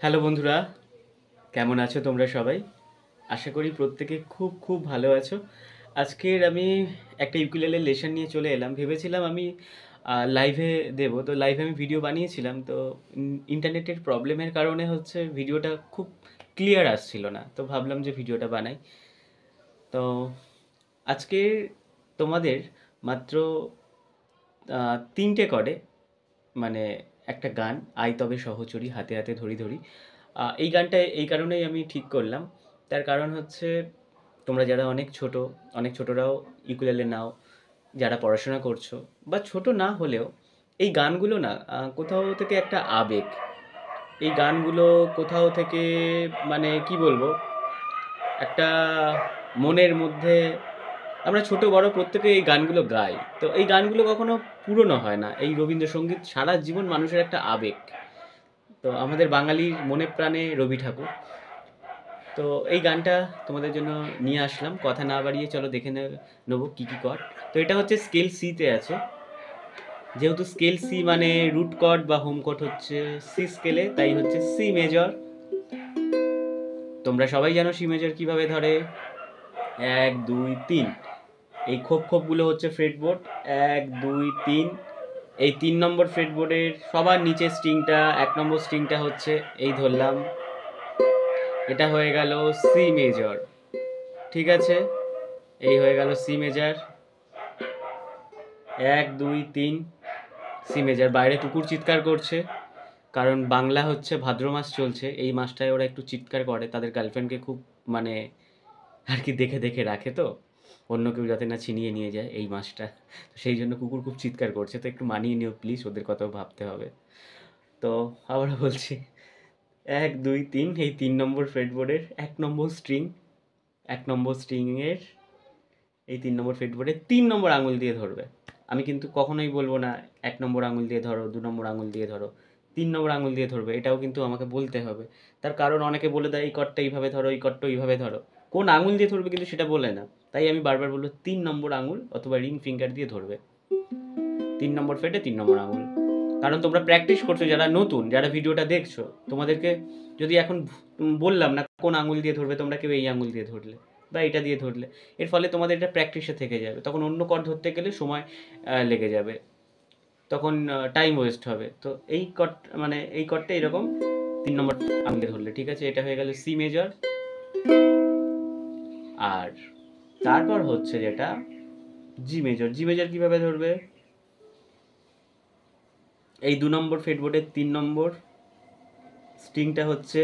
Hello বন্ধুরা, কেমন আছো তোমরা সবাই? আশা করি প্রত্যেকে খুব খুব ভালো আছো। আজকের আমি একটা ইউকুলেলে লেসন নিয়ে চলে এলাম। ভেবেছিলাম আমি লাইভে দেবো, তো লাইভে আমি ভিডিও বানিয়েছিলাম, তো ইন্টারনেটের প্রবলেমের কারণে হচ্ছে ভিডিওটা খুব ক্লিয়ার আসছিল না, তো ভাবলাম যে ভিডিওটা বানাই। তো আজকে তোমাদের মাত্র 3টে করে, মানে একটা গান, আই তবে সহচরী হাতে হাতে ধরি ধরি। এই গানটা এই কারণেই আমি ঠিক করলাম। তার কারণ হচ্ছে, তোমরা যারা অনেক ছোট, অনেক ছোটরাও ইউকুলেলে নাও, যারা পড়াশোনা করছো বা ছোট না হলেও, এই গানগুলো না কোথাও থেকে একটা আবেগ। এই গানগুলো কোথাও থেকে, মানে কি বলবো, একটা মনের মধ্যে, আমরা ছোট বড় প্রত্যেকে এই গানগুলো গাই, তো এই গানগুলো কখনো পুরনো হয় না। এই রবীন্দ্রসঙ্গীত সারা জীবন মানুষের একটা আবেগ। তো আমাদের বাঙালির মনে প্রাণে রবি ঠাকুর। তো এই গানটা তোমাদের জন্য নিয়ে আসলাম। কথা না বাড়িয়ে চলো দেখে নেবো কী কী কর্ড। তো এটা হচ্ছে স্কেল সিতে আছে। যেহেতু স্কেল সি মানে রুট কর্ড বা হোম কর্ড হচ্ছে সি স্কেলে, তাই হচ্ছে সি মেজর। তোমরা সবাই জানো সি মেজর কিভাবে ধরে, 1 2 3। এই খোপগুলো হচ্ছে ফ্রেটবোর্ড, 1 2 3। এই 3 নম্বর ফ্রেটবোর্ডের সবার নিচে স্ট্রিংটা, 1 নম্বর স্ট্রিংটা হচ্ছে এই ধরলাম, এটা হয়ে গেল সি মেজর। ঠিক আছে, এই হয়ে গেল সি মেজর, 1 2 3 সি মেজর। বাইরে কুকুর চিৎকার করছে, কারণ বাংলা হচ্ছে ভাদ্র মাস চলছে, এই মাসটায় ওরা একটু চিৎকার করে, তাদের গার্লফ্রেন্ডকে খুব, মানে আর কি দেখে দেখে রাখে, তো অন্য কেউ যাতে না ছিনিয়ে নিয়ে যায় এই মাসটা, তো সেই জন্য কুকুর খুব চিৎকার করছে, তো একটু মানিয়ে নিও প্লিজ, ওদের কথাও ভাবতে হবে। তো আবার বলছি, 1 2 3, এই 3 নম্বর ফ্রেটবোর্ডের 1 নম্বর স্ট্রিং, 1 নম্বর স্ট্রিংয়ের এই 3 নম্বর ফ্রেটবোর্ডে 3 নম্বর আঙুল দিয়ে ধরবে। আমি কিন্তু কখনোই বলবো না 1 নম্বর আঙুল দিয়ে ধরো, 2 নম্বর আঙুল দিয়ে ধরো, 3 নম্বর আঙুল দিয়ে ধরবে, এটাও কিন্তু আমাকে বলতে হবে। তার কারণ অনেকে বলে দেয় এই কর্ডটা এইভাবে ধরো, এই কর্ডটা এইভাবে ধরো, কোন আঙুল দিয়ে ধরবে কিন্তু সেটা বলে না। তাই আমি বারবার বলবো 3 নম্বর আঙুল অথবা রিং ফিঙ্গার দিয়ে ধরবে, 3 নম্বর ফেটে 3 নম্বর আঙুল। কারণ তোমরা প্র্যাকটিস করছো, যারা নতুন, যারা ভিডিওটা দেখছো, তোমাদেরকে যদি এখন বললাম না কোন আঙুল দিয়ে ধরবে, তোমরা কেউ এই আঙুল দিয়ে ধরলে বা এটা দিয়ে ধরলে, এর ফলে তোমাদের এটা প্র্যাকটিসে থেকে যাবে। তখন অন্য কর্ড ধরতে গেলে সময় লেগে যাবে, তখন টাইম ওয়েস্ট হবে। তো এই কর্ড, মানে এই কর্ডটা এরকম 3 নম্বর আঙুলে ধরলে, ঠিক আছে। এটা হয়ে গেল সি মেজর। আর তারপর হচ্ছে যেটা জি মেজর। জি মেজর কিভাবে ধরবে, এই 2 নম্বর ফ্রেটবোর্ডের 3 নম্বর স্ট্রিংটা হচ্ছে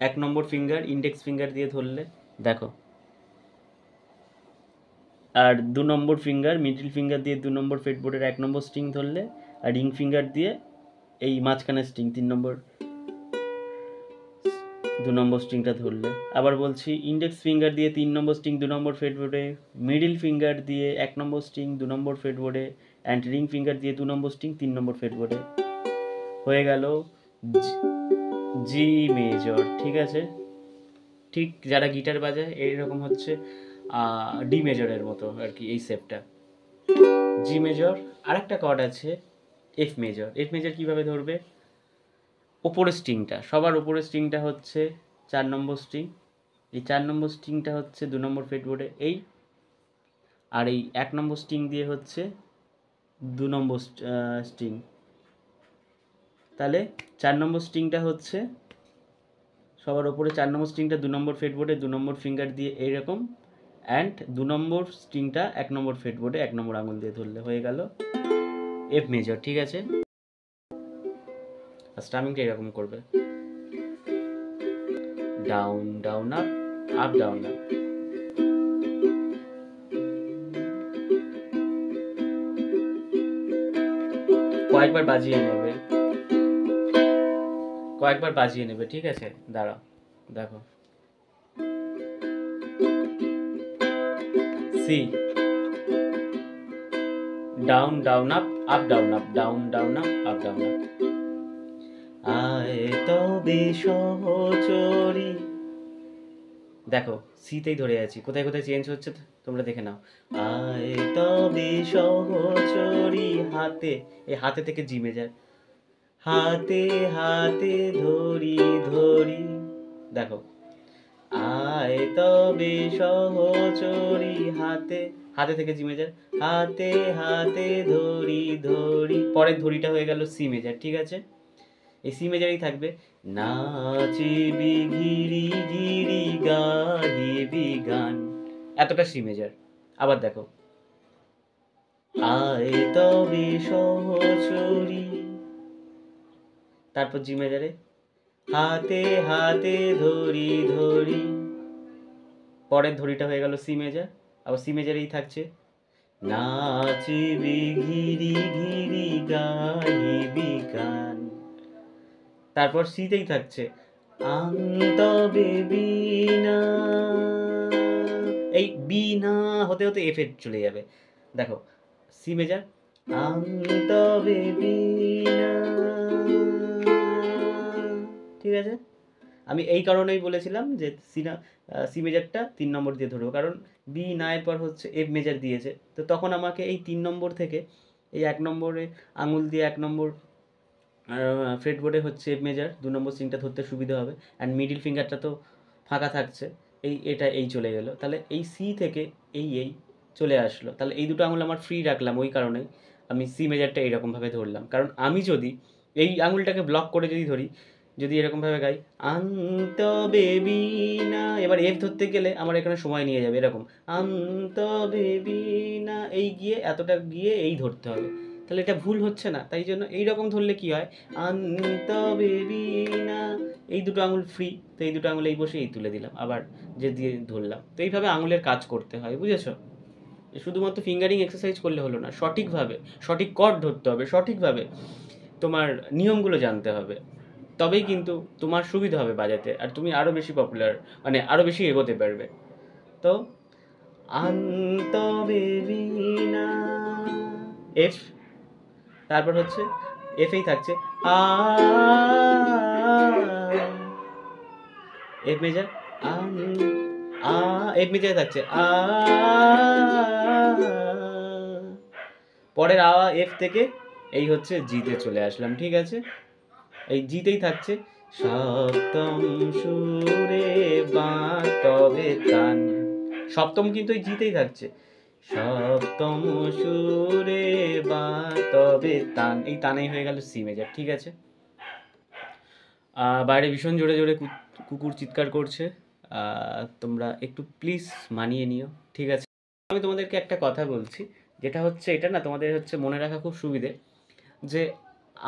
1 নম্বর ফিঙ্গার, ইন্ডেক্স ফিঙ্গার দিয়ে ধরলে, দেখো। আর 2 নম্বর ফিঙ্গার, মিডল ফিঙ্গার দিয়ে 2 নম্বর ফ্রেটবোর্ডের 1 নম্বর স্ট্রিং ধরলে, আর রিং ফিঙ্গার দিয়ে এই মাঝখানের স্ট্রিং 3 নম্বর 2 নম্বর স্ট্রিংটা ধরলে। আবার বলছি, ইন্ডেক্স ফিঙ্গার দিয়ে 3 নম্বর স্ট্রিং 2 নম্বর ফ্রেটবোর্ডে, মিডল ফিঙ্গার দিয়ে 1 নম্বর স্ট্রিং 2 নম্বর ফ্রেটবোর্ডে, অ্যান্ড রিং ফিঙ্গার দিয়ে 2 নম্বর স্ট্রিং 3 নম্বর ফ্রেটবোর্ডে। হয়ে গেল জি মেজর, ঠিক আছে। ঠিক যারা গিটার বাজায় এইরকম হচ্ছে ডি মেজরের মতো আর কি এই সেপটা, জি মেজর। আরেকটা কর্ড আছে এফ মেজর। এফ মেজর কীভাবে ধরবে, ওপরের স্ট্রিংটা, সবার ওপরের স্ট্রিংটা হচ্ছে 4 নম্বর স্ট্রিং, এই 4 নম্বর স্ট্রিংটা হচ্ছে 2 নম্বর ফ্রেটবোর্ডে এই, আর এই 1 নম্বর স্ট্রিং দিয়ে হচ্ছে 2 নম্বর স্ট্রিং। তাহলে 4 নম্বর স্ট্রিংটা হচ্ছে সবার ওপরে, 4 নম্বর স্ট্রিংটা 2 নম্বর ফ্রেটবোর্ডে 2 নম্বর ফিঙ্গার দিয়ে এইরকম, অ্যান্ড 2 নম্বর স্ট্রিংটা 1 নম্বর ফ্রেটবোর্ডে 1 নম্বর আঙুল দিয়ে ধরলে হয়ে গেল এফ মেজর, ঠিক আছে। আর স্ট্রামিংটা এরকম করবে, down down up, up down up. কয়েকবার বাজিয়ে নেবে, কয়েকবার বাজিয়ে নেবে, ঠিক আছে। দাঁড়াও, দেখো, see, down down up, up down up, down down up, up down up. আয় তবে সহচরী, দেখো সিতেই ধরে আছি, কোথায় কোথায় চেঞ্জ হচ্ছে তোমরা দেখে নাও। আয় তবে সহচরী হাতে, এই হাতে থেকে জি মেজর, হাতে হাতে ধরি ধরি দেখো, আয় তবে সহচরি হাতে, হাতে থেকে জি মেজার, হাতে হাতে ধরি ধরি, পরের ধরিটা হয়ে গেল সি মেজার, ঠিক আছে? এই সি মেজারই থাকবে, নাচিবি ঘিরি ঘিরি গাহিবি গান, এতটা সি মেজার। আবার দেখো, আয় তবে সহচরি, তারপর জি মেজারে, হাতে হাতে ধরি ধরি, পরের ধরিটা হয়ে গেল সি মেজার, আবার সি মেজারেই থাকছে, নাচিবি ঘিরি ঘিরি গাহিবি গান, তারপর সিতেই থাকছে, আন্তবে বিনা, এই বিনা হতে হতে এফ এ চলে যাবে। দেখো, সি মেজার, আন্তবে বিনা, ঠিক আছে? আমি এই কারণেই বলেছিলাম যে সি মেজারটা 3 নম্বর দিয়ে ধরবো, কারণ বি না এর পর হচ্ছে এফ মেজার দিয়েছে, তো তখন আমাকে এই 3 নম্বর থেকে এই 1 নম্বরে আঙুল দিয়ে 1 নম্বর ফ্রেটবোর্ডে হচ্ছে এফ মেজার 2 নম্বর স্ট্রিংটা ধরতে সুবিধা হবে, অ্যান্ড মিডিল ফিঙ্গারটা তো ফাঁকা থাকছে, এটা এই চলে গেল, তাহলে এই সি থেকে এই চলে আসলো, তাহলে এই দুটো আঙুল আমার ফ্রি রাখলাম, ওই কারণেই আমি সি মেজারটা এইরকমভাবে ধরলাম। কারণ আমি যদি এই আঙুলটাকে ব্লক করে যদি ধরি, যদি এরকমভাবে গাই, আন্ত বেবি না, এবার এফ ধরতে গেলে আমার এখানে সময় নিয়ে যাবে, এরকম আন্ত বেবি না, এই গিয়ে এতটা গিয়ে এই ধরতে হবে, তাহলে এটা ভুল হচ্ছে না, তাই জন্য এইরকম ধরলে কি হয়, আন্ত বেবি না, এই দুটো আঙুল ফ্রি, তো এই দুটো আঙুল এই বসে এই তুলে দিলাম, আবার যে দিয়ে ধরলাম, তো এইভাবে আঙুলের কাজ করতে হয়, বুঝেছো? শুধুমাত্র ফিঙ্গারিং এক্সারসাইজ করলে হলো না, সঠিকভাবে সঠিক কর্ড ধরতে হবে, সঠিকভাবে তোমার নিয়মগুলো জানতে হবে, তবেই কিন্তু তোমার সুবিধা হবে বাজাতে, আর তুমি আরও বেশি পপুলার, মানে আরও বেশি এগোতে পারবে। তো আন্ত বেবিনা, এফ, তারপর হচ্ছে এফেই থাকছে আ, এফ মেজার, আ, এফ মেজারে থাকছে আ, পরের এফ থেকে এই হচ্ছে জিতে চলে আসলাম, ঠিক আছে? এই জিতেই থাকছে, সপ্তম সুরে বাঁতবে তান, সপ্তম কিন্তু এই জিতেই থাকছে, সপ্তম সুরে বাঁতবে তান, এই তানেই হয়ে গেল সি মেজার, ঠিক আছে? বাইরে ভীষণ জোরে জোরে কুকুর চিৎকার করছে, তোমরা একটু প্লিজ মানিয়ে নিও, ঠিক আছে? আমি তোমাদেরকে একটা কথা বলছি, যেটা হচ্ছে এটা না তোমাদের হচ্ছে মনে রাখা খুব সুবিধে, যে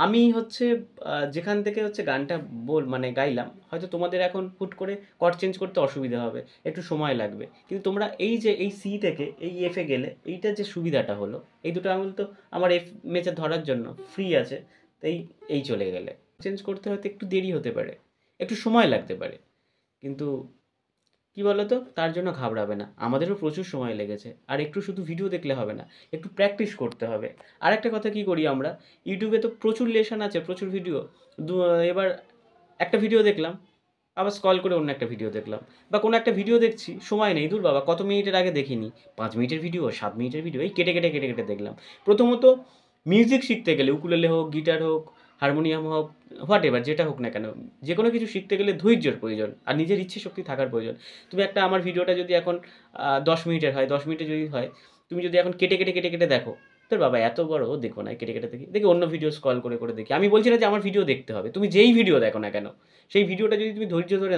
আমি হচ্ছে যেখান থেকে হচ্ছে গানটা মানে গাইলাম, হয়তো তোমাদের এখন হুট করে কর্ড চেঞ্জ করতে অসুবিধা হবে, একটু সময় লাগবে, কিন্তু তোমরা এই যে এই সি থেকে এই এফে গেলে এইটা যে সুবিধাটা হলো, এই দুটো আঙুল তো আমার এফ মেজার ধরার জন্য ফ্রি আছে, তাই এই চলে গেলে চেঞ্জ করতে হয়তো একটু দেরি হতে পারে, একটু সময় লাগতে পারে, কিন্তু কি বলতো, তার জন্য ঘাবড়াবে না, আমাদেরও প্রচুর সময় লেগেছে, আর একটু শুধু ভিডিও দেখলে হবে না, একটু প্র্যাকটিস করতে হবে। আর একটা কথা কি করি আমরা, ইউটিউবে তো প্রচুর লেসন আছে, প্রচুর ভিডিও, এবার একটা ভিডিও দেখলাম, আবার স্ক্রল করে অন্য একটা ভিডিও দেখলাম, বা কোনো একটা ভিডিও দেখছি, সময় নেই, দূর বাবা কত মিনিটের আগে দেখিনি, 5 মিনিটের ভিডিও, 7 মিনিটের ভিডিও, এই কেটে কেটে কেটে কেটে দেখলাম। প্রথমত মিউজিক শিখতে গেলে, উকুলেলে হোক, গিটার হোক, হারমোনিয়াম হোক, হোয়াট এভার যেটা হোক না কেন, যে কোনো কিছু শিখতে গেলে ধৈর্যের প্রয়োজন, আর নিজের ইচ্ছে শক্তি থাকার প্রয়োজন। তুমি একটা আমার ভিডিওটা যদি এখন 10 মিনিটের হয়, 10 মিনিটে যদি হয়, তুমি যদি এখন কেটে কেটে কেটে কেটে দেখো, তোর বাবা এত বড় দেখবো না, কেটে কেটে দেখি দেখি অন্য ভিডিও স্ক্রল করে করে দেখি। আমি বলছি না যে আমার ভিডিও দেখতে হবে, তুমি যেই ভিডিও দেখো না কেন, সেই ভিডিওটা যদি তুমি ধৈর্য ধরে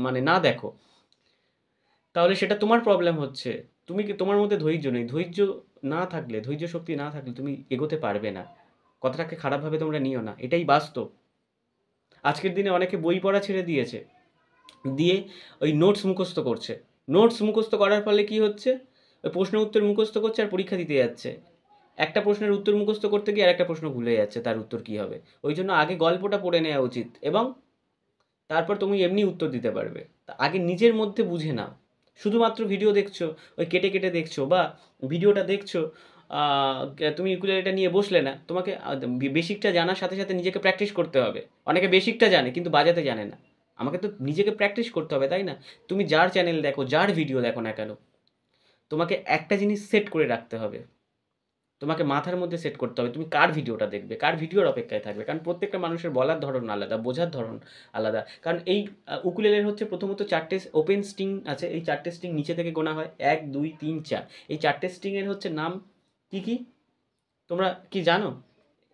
মানে না দেখো, তাহলে সেটা তোমার প্রবলেম হচ্ছে, তোমার মধ্যে ধৈর্য নেই, ধৈর্য না থাকলে, ধৈর্য শক্তি না থাকলে তুমি এগোতে পারবে না। কথাটাকে খারাপভাবে তোমরা নিও না, এটাই বাস্তব। আজকের দিনে অনেকে বই পড়া ছেড়ে দিয়েছে, দিয়ে ওই নোটস মুখস্থ করছে, নোটস মুখস্থ করার ফলে কি হচ্ছে, ওই প্রশ্ন উত্তর মুখস্থ করছে আর পরীক্ষা দিতে যাচ্ছে, একটা প্রশ্নের উত্তর মুখস্থ করতে গিয়ে আর একটা প্রশ্ন ভুলে যাচ্ছে, তার উত্তর কী হবে। ওই জন্য আগে গল্পটা পড়ে নেওয়া উচিত, এবং তারপর তুমি এমনি উত্তর দিতে পারবে। তা আগে নিজের মধ্যে বুঝে নাও। শুধুমাত্র ভিডিও দেখছো, ওই কেটে কেটে দেখছো, বা ভিডিওটা দেখছো, তুমি ইউকুলেলেটা নিয়ে বসলে না, তোমাকে বেসিকটা জানার সাথে সাথে নিজেকে প্র্যাকটিস করতে হবে। অনেকে বেসিকটা জানে কিন্তু বাজাতে জানে না, আমাকে তো নিজেকে প্র্যাকটিস করতে হবে, তাই না? তুমি যার চ্যানেল দেখো, যার ভিডিও দেখো না কেন, তোমাকে একটা জিনিস সেট করে রাখতে হবে, তোমাকে মাথার মধ্যে সেট করতে হবে তুমি কার ভিডিওটা দেখবে, কার ভিডিওর অপেক্ষায় থাকবে। কারণ প্রত্যেকটা মানুষের বলার ধরন আলাদা, বোঝার ধরন আলাদা। কারণ এই উকুলেলের হচ্ছে প্রথমত 4টে ওপেন স্ট্রিং আছে, এই 4টে স্ট্রিং নিচে থেকে গোনা হয় 1 2 3 4। এই 4টে স্ট্রিংয়ের হচ্ছে নাম কি কি তোমরা কি জানো?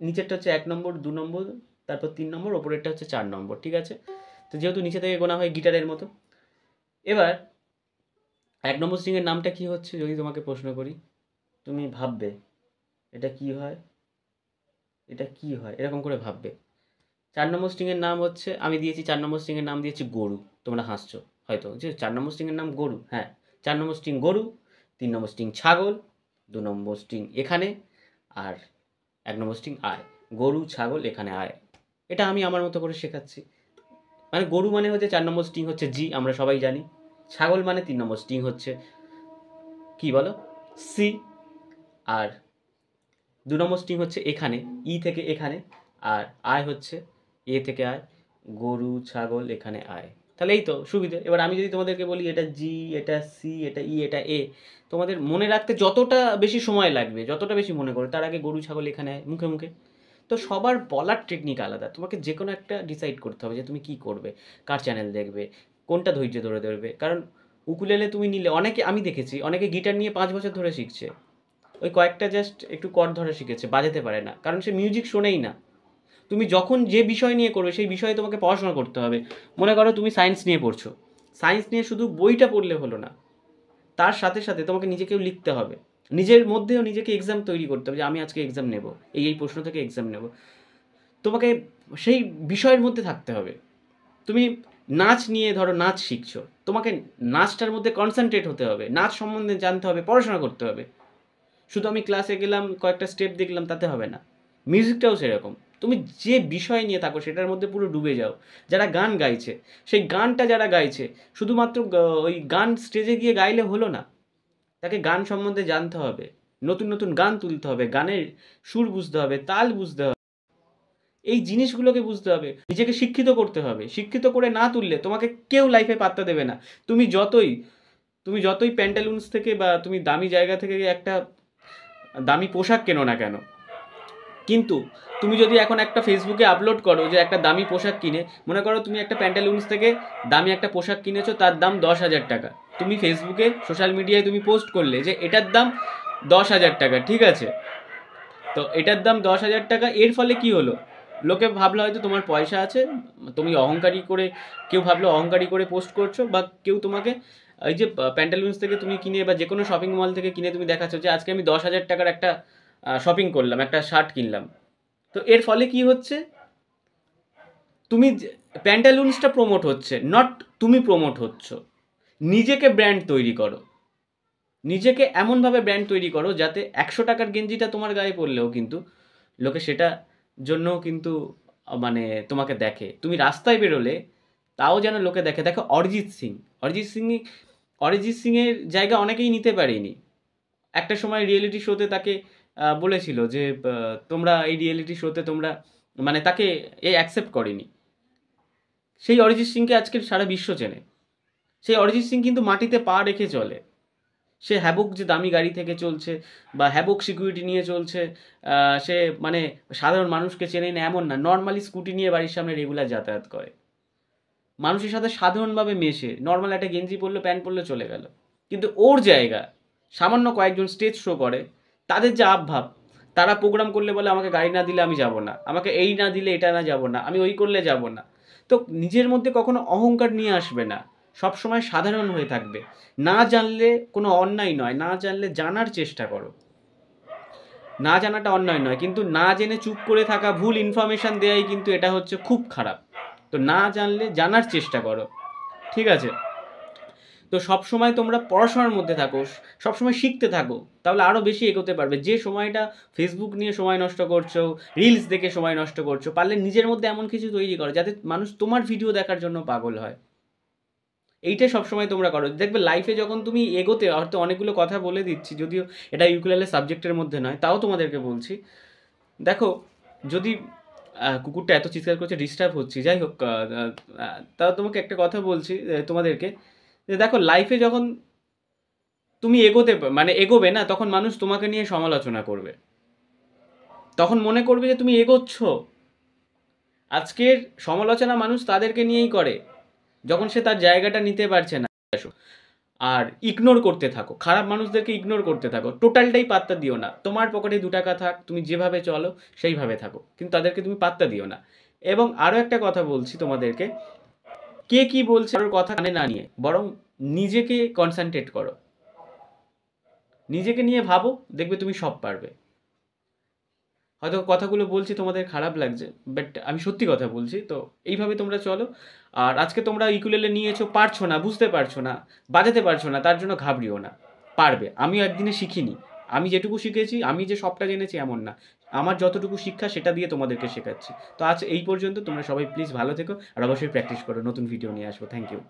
নিচেরটা হচ্ছে 1 নম্বর, 2 নম্বর, তারপর 3 নম্বর, ওপরেরটা হচ্ছে 4 নম্বর, ঠিক আছে? তো যেহেতু নিচে থেকে গোনা হয় গিটারের মতো। এবার 1 নম্বর স্ট্রিংয়ের নামটা কি হচ্ছে যদি তোমাকে প্রশ্ন করি? তুমি ভাববে এটা কি হয়, এটা কি হয়, এরকম করে ভাববে। 4 নম্বর স্ট্রিংয়ের নাম হচ্ছে, আমি দিয়েছি 4 নম্বর স্ট্রিংয়ের নাম দিয়েছি গরু। তোমরা হাসছো হয়তো যে 4 নম্বর স্ট্রিংয়ের নাম গরু। হ্যাঁ, 4 নম্বর স্ট্রিং গরু, 3 নম্বর স্ট্রিং ছাগল, 2 নম্বর স্ট্রিং এখানে, আর 1 নম্বর স্ট্রিং আয়। গরু, ছাগল, এখানে আয়। এটা আমি আমার মতো করে শেখাচ্ছি। মানে গরু মানে হচ্ছে 4 নম্বর স্ট্রিং হচ্ছে জি, আমরা সবাই জানি। ছাগল মানে 3 নম্বর স্ট্রিং হচ্ছে কি বলো, সি। আর 2 নম্বর স্ট্রিং হচ্ছে এখানে, ই থেকে এখানে। আর আয় হচ্ছে এ থেকে আয়। গরু, ছাগল, এখানে আয়। তাহলে এই তো সুবিধে। এবার আমি যদি তোমাদেরকে বলি এটা জি, এটা সি, এটা ই, এটা এ, তোমাদের মনে রাখতে যতটা বেশি সময় লাগবে, যতটা বেশি মনে করো, তার আগে গরু, ছাগল এখানে আয় মুখে মুখে। তো সবার বলার টেকনিক আলাদা। তোমাকে যে কোনো একটা ডিসাইড করতে হবে যে তুমি কি করবে, কার চ্যানেল দেখবে, কোনটা ধৈর্য ধরে ধরবে। কারণ উকুলেলে তুমি নিলে, অনেকে আমি দেখেছি অনেকে গিটার নিয়ে 5 বছর ধরে শিখছে, ওই কয়েকটা জাস্ট একটু কর্ড ধরে শিখেছে, বাজাতে পারে না, কারণ সে মিউজিক শোনেই না। তুমি যখন যে বিষয় নিয়ে করবে সেই বিষয়ে তোমাকে পড়াশোনা করতে হবে। মনে করো তুমি সায়েন্স নিয়ে পড়ছো, সায়েন্স নিয়ে শুধু বইটা পড়লে হলো না, তার সাথে সাথে তোমাকে নিজেকেও লিখতে হবে, নিজের মধ্যেও নিজেকে এক্সাম তৈরি করতে হবে যে আমি আজকে এক্সাম নেব, এই প্রশ্ন থেকে এক্সাম নেব। তোমাকে সেই বিষয়ের মধ্যে থাকতে হবে। তুমি নাচ নিয়ে ধরো নাচ শিখছো, তোমাকে নাচটার মধ্যে কনসেন্ট্রেট হতে হবে, নাচ সম্বন্ধে জানতে হবে, পড়াশোনা করতে হবে। শুধু আমি ক্লাসে গেলাম, কয়েকটা স্টেপ দেখলাম, তাতে হবে না। মিউজিকটাও সেরকম, তুমি যে বিষয় নিয়ে থাকো সেটার মধ্যে পুরো ডুবে যাও। যারা গান গাইছে, সেই গানটা যারা গাইছে, শুধুমাত্র ওই গান স্টেজে গিয়ে গাইলে হলো না, তাকে গান সম্বন্ধে জানতে হবে, নতুন নতুন গান তুলতে হবে, গানের সুর বুঝতে হবে, তাল বুঝতে হবে, এই জিনিসগুলোকে বুঝতে হবে, নিজেকে শিক্ষিত করতে হবে। শিক্ষিত করে না তুললে তোমাকে কেউ লাইফে পাত্তা দেবে না। তুমি যতই তুমি যতই প্যান্টালুন্স থেকে বা তুমি দামি জায়গা থেকে একটা দামি পোশাক কেনো না কেন, কিন্তু তুমি যদি এখন একটা ফেসবুকে আপলোড করো যে একটা দামি পোশাক কিনে, মনে করো তুমি একটা প্যান্টালুন্স থেকে দামি একটা পোশাক কিনেছো, তার দাম 10,000 টাকা, তুমি ফেসবুকে সোশ্যাল মিডিয়ায় তুমি পোস্ট করলে যে এটার দাম 10,000 টাকা, ঠিক আছে? তো এটার দাম 10,000 টাকা, এর ফলে কি হলো? লোকে ভাবলো হয়তো তোমার পয়সা আছে, তুমি অহংকারী করে, কেউ ভাবলো অহংকারী করে পোস্ট করছো, বা কেউ তোমাকে এই যে প্যান্টালুন্স থেকে তুমি কিনে বা যে কোনো শপিং মল থেকে কিনে তুমি দেখাচ্ছ যে আজকে আমি 10,000 টাকার একটা শপিং করলাম, একটা শার্ট কিনলাম। তো এর ফলে কি হচ্ছে? তুমি প্যান্টালুন্সটা প্রমোট হচ্ছে, নট তুমি প্রমোট হচ্ছ। নিজেকে ব্র্যান্ড তৈরি করো, নিজেকে এমনভাবে ব্র্যান্ড তৈরি করো যাতে 100 টাকার গেঞ্জিটা তোমার গায়ে পড়লেও কিন্তু লোকে সেটা জন্যও কিন্তু মানে তোমাকে দেখে। তুমি রাস্তায় বেরোলে তাও যেন লোকে দেখে। দেখো অরিজিৎ সিং, অরিজিৎ সিং অরিজিৎ সিংয়ের জায়গা অনেকেই নিতে পারেনি। একটা সময় রিয়েলিটি শোতে তাকে বলেছিল যে তোমরা এই রিয়েলিটি শোতে তোমরা, মানে তাকে এ অ্যাকসেপ্ট করেনি। সেই অরিজিৎ সিংকে আজকে সারা বিশ্ব চেনে। সেই অরিজিৎ সিং কিন্তু মাটিতে পা রেখে চলে। সে হ্যাবক যে দামি গাড়ি থেকে চলছে বা হ্যাবক সিকিউরিটি নিয়ে চলছে, সে মানে সাধারণ মানুষকে চেনে না এমন না, নর্মালি স্কুটি নিয়ে বাড়ির সামনে রেগুলার যাতায়াত করে, মানুষের সাথে সাধারণভাবে মেশে, নর্মাল একটা গেঞ্জি পরলো, প্যান্ট পরলো, চলে গেল। কিন্তু ওর জায়গা সামান্য কয়েকজন স্টেজ শো করে, তাদের যে আবভাব, তারা প্রোগ্রাম করলে বলে আমাকে গাড়ি না দিলে আমি যাব না, আমাকে এই না দিলে এটা না যাব না, আমি ওই করলে যাব না। তো নিজের মধ্যে কখনো অহংকার নিয়ে আসবে না, সব সময় সাধারণ হয়ে থাকবে। না জানলে কোনো অন্যায় নয়, না জানলে জানার চেষ্টা করো। না জানাটা অন্যায় নয়, কিন্তু না জেনে চুপ করে থাকা, ভুল ইনফরমেশান দেওয়াই কিন্তু এটা হচ্ছে খুব খারাপ। তো না জানলে জানার চেষ্টা করো, ঠিক আছে? তো সবসময় তোমরা পড়াশোনার মধ্যে থাকো, সবসময় শিখতে থাকো, তাহলে আরও বেশি এগোতে পারবে। যে সময়টা ফেসবুক নিয়ে সময় নষ্ট করছো, রিলস দেখে সময় নষ্ট করছো, পারলে নিজের মধ্যে এমন কিছু তৈরি করো যাতে মানুষ তোমার ভিডিও দেখার জন্য পাগল হয়। এইটাই সবসময় তোমরা করো, দেখবে লাইফে যখন তুমি এগোতে, হয়তো অনেকগুলো কথা বলে দিচ্ছি, যদিও এটা ইউকুলেলে সাবজেক্টের মধ্যে নয়, তাও তোমাদেরকে বলছি। দেখো, যদি কুকুরটা এত চিৎকার করছে, ডিস্টার্ব হচ্ছি, যাই হোক, তাও তোমাকে একটা কথা বলছি তোমাদেরকে, যে দেখো লাইফে যখন তুমি এগোবে না, তখন মানুষ তোমাকে নিয়ে সমালোচনা করবে। তখন মনে করবে যে তুমি এগোচ্ছ। আজকের সমালোচনা মানুষ তাদেরকে নিয়েই করে যখন সে তার জায়গাটা নিতে পারছে না। আর ইগনোর করতে থাকো, খারাপ মানুষদেরকে ইগনোর করতে থাকো, টোটালটাই পাত্তা দিও না। তোমার পকেটে 2 টাকা থাক, তুমি যেভাবে চলো সেইভাবে থাকো, কিন্তু তাদেরকে তুমি পাত্তা দিও না। এবং আরও একটা কথা বলছি তোমাদেরকে, কে কি বলছে কারোর কথা কানে না নিয়ে বরং নিজেকে কনসেন্ট্রেট করো, নিজেকে নিয়ে ভাবো, দেখবে তুমি সব পারবে। হয়তো কথাগুলো বলছি তোমাদের খারাপ লাগছে, বাট আমি সত্যি কথা বলছি। তো এইভাবে তোমরা চলো। আর আজকে তোমরা ইকুলেলে নিয়েছো, পারছো না, বুঝতে পারছো না, বাজাতে পারছো না, তার জন্য ঘাবড়িও না, পারবে। আমিও একদিনে শিখিনি, আমি যেটুকু শিখেছি, আমি যে সবটা জেনেছি এমন না, আমার যতটুকু শিক্ষা সেটা দিয়ে তোমাদেরকে শেখাচ্ছি। তো আজ এই পর্যন্ত, তোমরা সবাই প্লিজ ভালো থেকো, আর অবশ্যই প্র্যাকটিস করো। নতুন ভিডিও নিয়ে আসবো। Thank you.